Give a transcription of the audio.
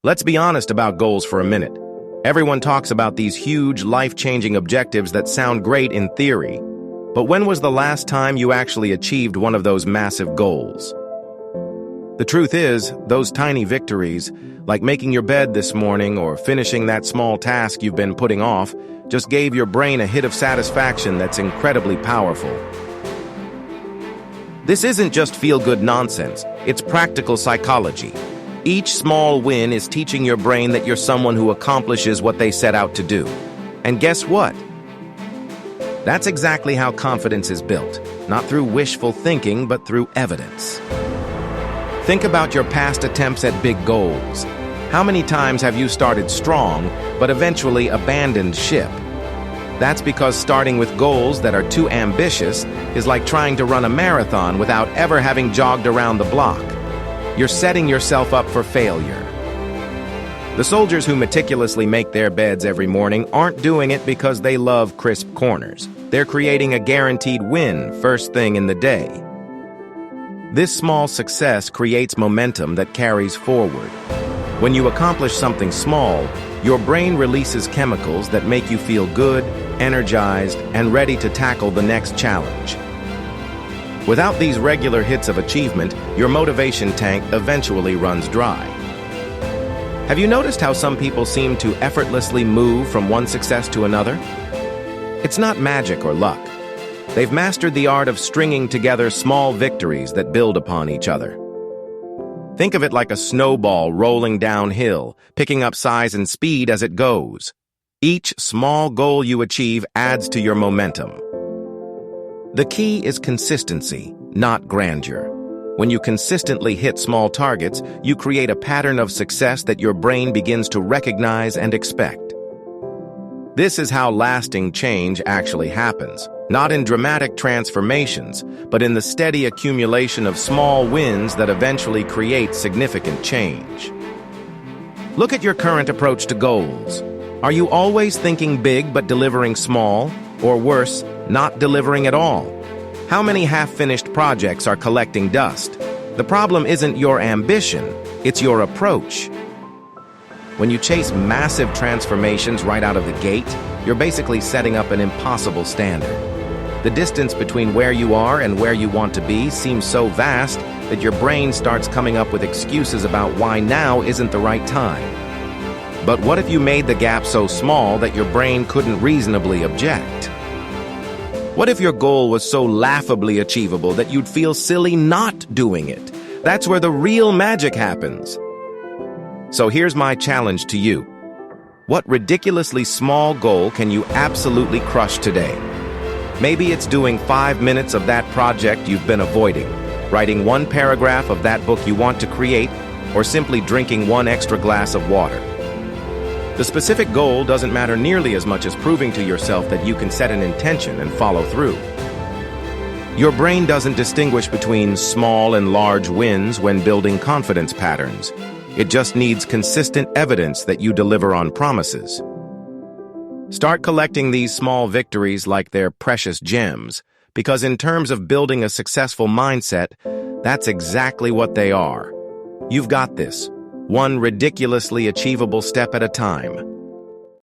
Let's be honest about goals for a minute. Everyone talks about these huge, life-changing objectives that sound great in theory. But when was the last time you actually achieved one of those massive goals? The truth is, those tiny victories, like making your bed this morning or finishing that small task you've been putting off, just gave your brain a hit of satisfaction that's incredibly powerful. This isn't just feel-good nonsense, it's practical psychology. Each small win is teaching your brain that you're someone who accomplishes what they set out to do. And guess what? That's exactly how confidence is built, not through wishful thinking, but through evidence. Think about your past attempts at big goals. How many times have you started strong, but eventually abandoned ship? That's because starting with goals that are too ambitious is like trying to run a marathon without ever having jogged around the block. You're setting yourself up for failure. The soldiers who meticulously make their beds every morning aren't doing it because they love crisp corners. They're creating a guaranteed win first thing in the day. This small success creates momentum that carries forward. When you accomplish something small, your brain releases chemicals that make you feel good, energized, and ready to tackle the next challenge. Without these regular hits of achievement, your motivation tank eventually runs dry. Have you noticed how some people seem to effortlessly move from one success to another? It's not magic or luck. They've mastered the art of stringing together small victories that build upon each other. Think of it like a snowball rolling downhill, picking up size and speed as it goes. Each small goal you achieve adds to your momentum. The key is consistency, not grandeur. When you consistently hit small targets, you create a pattern of success that your brain begins to recognize and expect. This is how lasting change actually happens, not in dramatic transformations, but in the steady accumulation of small wins that eventually create significant change. Look at your current approach to goals. Are you always thinking big but delivering small? Or worse, not delivering at all? How many half-finished projects are collecting dust? The problem isn't your ambition, it's your approach. When you chase massive transformations right out of the gate, you're basically setting up an impossible standard. The distance between where you are and where you want to be seems so vast that your brain starts coming up with excuses about why now isn't the right time. But what if you made the gap so small that your brain couldn't reasonably object? What if your goal was so laughably achievable that you'd feel silly not doing it? That's where the real magic happens. So here's my challenge to you. What ridiculously small goal can you absolutely crush today? Maybe it's doing 5 minutes of that project you've been avoiding, writing one paragraph of that book you want to create, or simply drinking one extra glass of water. The specific goal doesn't matter nearly as much as proving to yourself that you can set an intention and follow through. Your brain doesn't distinguish between small and large wins when building confidence patterns. It just needs consistent evidence that you deliver on promises. Start collecting these small victories like they're precious gems, because in terms of building a successful mindset, that's exactly what they are. You've got this. One ridiculously achievable step at a time.